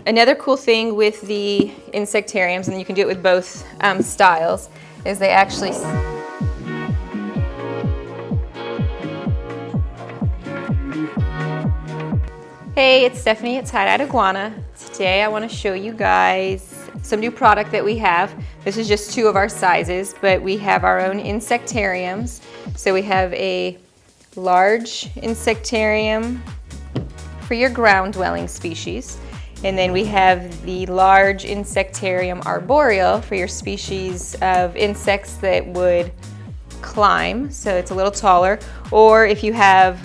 Another cool thing with the Insectariums, and you can do it with both styles, is they actually... Hey, it's Stephanie at Tye-Dyed Iguana. Today I want to show you guys some new product that we have. This is just 2 of our sizes, but we have our own Insectariums. So we have a large Insectarium for your ground-dwelling species. And then we have the large Insectarium arboreal for your species of insects that would climb, so it's a little taller. Or if you have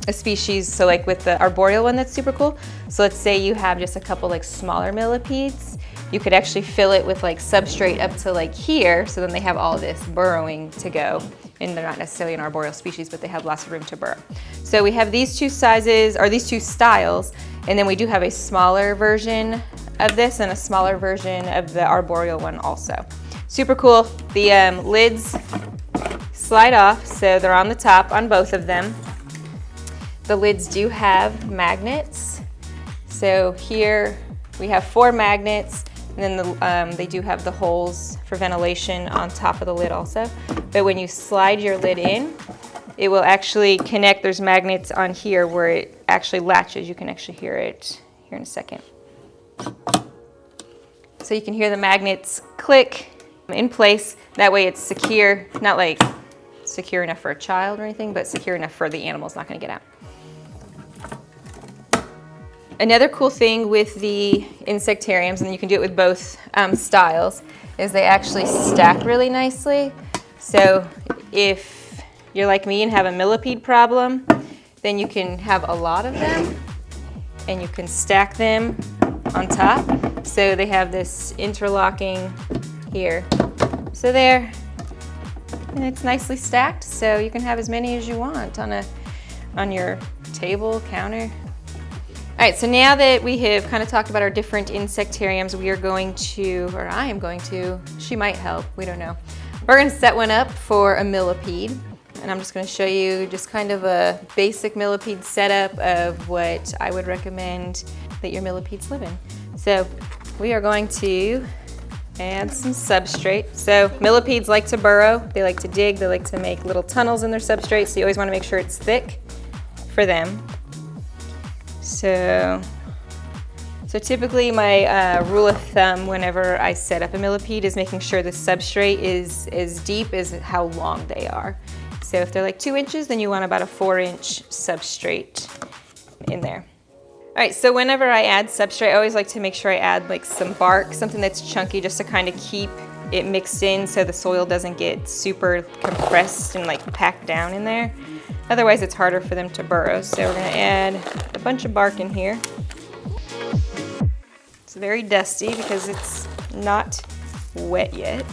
a species, so like with the arboreal one, that's super cool. So let's say you have just a couple like smaller millipedes, you could actually fill it with like substrate up to like here, so then they have all this burrowing to go. And they're not necessarily an arboreal species, but they have lots of room to burrow. So we have these 2 sizes, or these 2 styles, and then we do have a smaller version of this and a smaller version of the arboreal one also. Super cool. The lids slide off, so they're on the top on both of them. The lids do have magnets. So here we have 4 magnets, and then they do have the holes for ventilation on top of the lid also. But when you slide your lid in, it will actually connect. There's magnets on here where it actually latches. You can actually hear it here in a second. So you can hear the magnets click in place. That way it's secure, not like secure enough for a child or anything, but secure enough for the animal's not gonna get out. Another cool thing with the Insectariums, and you can do it with both styles, is they actually stack really nicely. So if you're like me and have a millipede problem, then you can have a lot of them and you can stack them on top. So they have this interlocking here. So there, and it's nicely stacked, so you can have as many as you want on your table, counter. All right, so now that we have kind of talked about our different Insectariums, we are going to, or I am going to, she might help, we don't know. We're gonna set one up for a millipede, and I'm just gonna show you just kind of a basic millipede setup of what I would recommend that your millipedes live in. So we are going to add some substrate. So millipedes like to burrow, they like to dig, they like to make little tunnels in their substrate, so you always wanna make sure it's thick for them. So typically my rule of thumb whenever I set up a millipede is making sure the substrate is as deep as how long they are. So if they're like 2 inches, then you want about a 4-inch substrate in there. All right, so whenever I add substrate, I always like to make sure I add like some bark, something that's chunky, just to kind of keep it mixed in so the soil doesn't get super compressed and like packed down in there. Otherwise it's harder for them to burrow. So we're gonna add a bunch of bark in here. It's very dusty because it's not wet yet.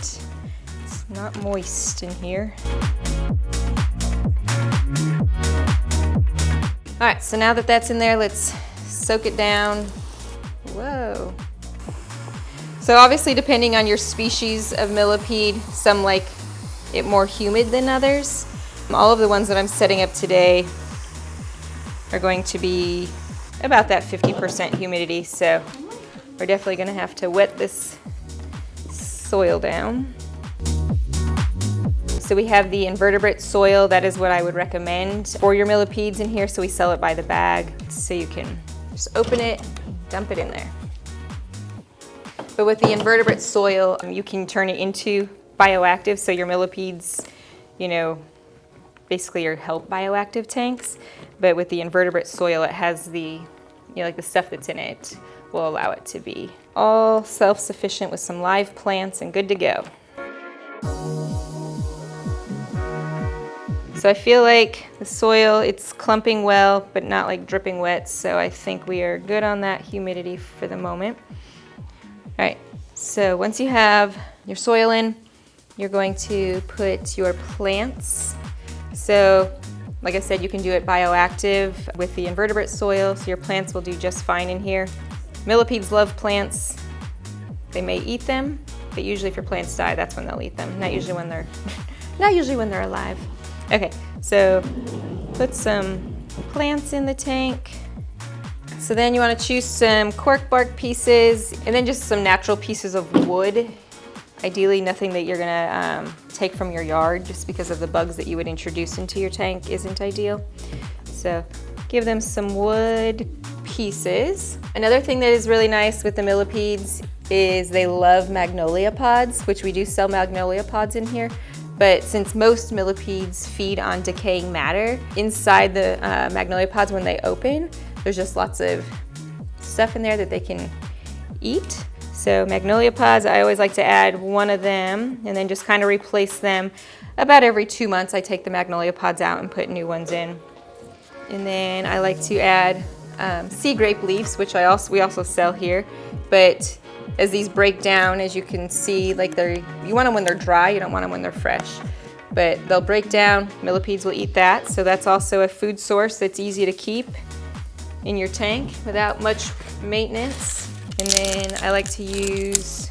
It's not moist in here. All right, so now that that's in there, let's soak it down. Whoa. So obviously depending on your species of millipede, some like it more humid than others. All of the ones that I'm setting up today are going to be about that 50% humidity, so we're definitely gonna have to wet this soil down. So we have the invertebrate soil. That is what I would recommend for your millipedes in here, so we sell it by the bag, so you can just open it, dump it in there. But with the invertebrate soil, you can turn it into bioactive, so your millipedes, you know, basically your help bioactive tanks. But with the invertebrate soil, it has the, you know, like the stuff that's in it will allow it to be all self-sufficient with some live plants and good to go. So I feel like the soil, it's clumping well, but not like dripping wet. So I think we are good on that humidity for the moment. All right, so once you have your soil in, you're going to put your plants. So like I said, you can do it bioactive with the invertebrate soil, so your plants will do just fine in here. Millipedes love plants. They may eat them, but usually if your plants die, that's when they'll eat them. Not usually when they're alive. Okay, so put some plants in the tank. So then you want to choose some cork bark pieces and then just some natural pieces of wood. Ideally nothing that you're gonna take from your yard, just because of the bugs that you would introduce into your tank isn't ideal. So give them some wood pieces. Another thing that is really nice with the millipedes is they love magnolia pods, which we do sell magnolia pods in here. But since most millipedes feed on decaying matter, inside the magnolia pods when they open, there's just lots of stuff in there that they can eat. So magnolia pods, I always like to add one of them and then just kind of replace them. About every 2 months I take the magnolia pods out and put new ones in. And then I like to add sea grape leaves, which we also sell here. But as these break down, as you can see, like you want them when they're dry, you don't want them when they're fresh. But they'll break down, millipedes will eat that. So that's also a food source that's easy to keep in your tank without much maintenance. And then I like to use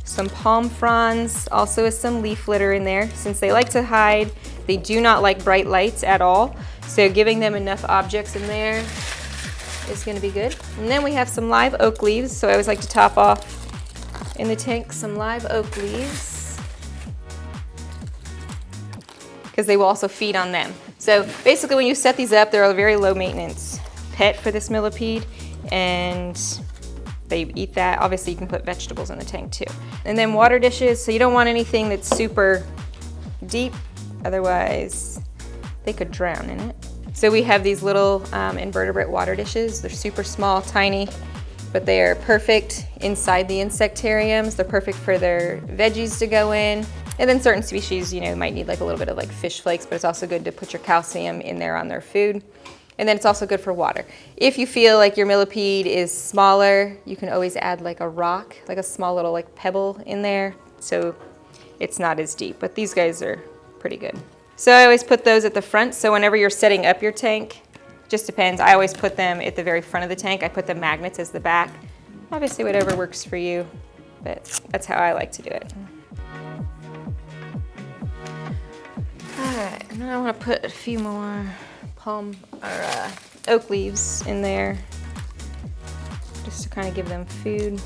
some palm fronds, also with some leaf litter in there. Since they like to hide, they do not like bright lights at all. So giving them enough objects in there is gonna be good. And then we have some live oak leaves. So I always like to top off in the tank some live oak leaves, because they will also feed on them. So basically when you set these up, they're a very low maintenance pet for this millipede, and they eat that. Obviously you can put vegetables in the tank too. And then water dishes, so you don't want anything that's super deep, otherwise they could drown in it. So we have these little invertebrate water dishes. They're super small, tiny, but they are perfect inside the insectariums. They're perfect for their veggies to go in. And then certain species, you know, might need like a little bit of like fish flakes, but it's also good to put your calcium in there on their food. And then it's also good for water. If you feel like your millipede is smaller, you can always add like a rock, like a small little like pebble in there, so it's not as deep. But these guys are pretty good. So I always put those at the front, so whenever you're setting up your tank, just depends. I always put them at the very front of the tank. I put the magnets as the back. Obviously whatever works for you, but that's how I like to do it. All right, and then I want to put a few more oak leaves in there, just to kind of give them food.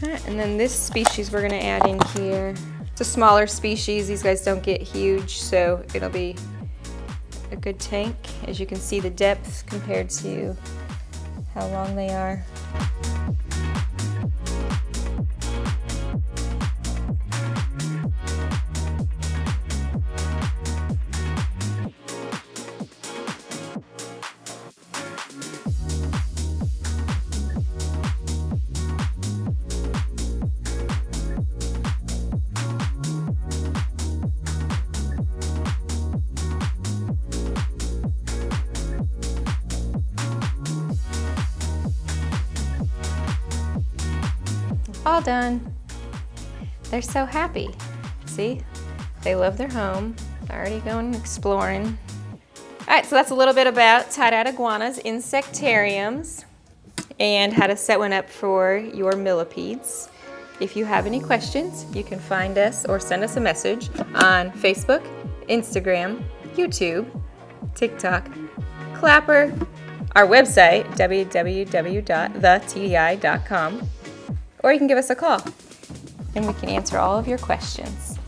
Right, and then this species we're going to add in here. It's a smaller species. These guys don't get huge, so it'll be a good tank. As you can see, the depth compared to how long they are. All done. They're so happy. See? They love their home. They're already going exploring. All right, so that's a little bit about Tye-Dyed Iguana's Insectariums and how to set one up for your millipedes. If you have any questions, you can find us or send us a message on Facebook, Instagram, YouTube, TikTok, Clapper, our website, www.thetdi.com. Or you can give us a call and we can answer all of your questions.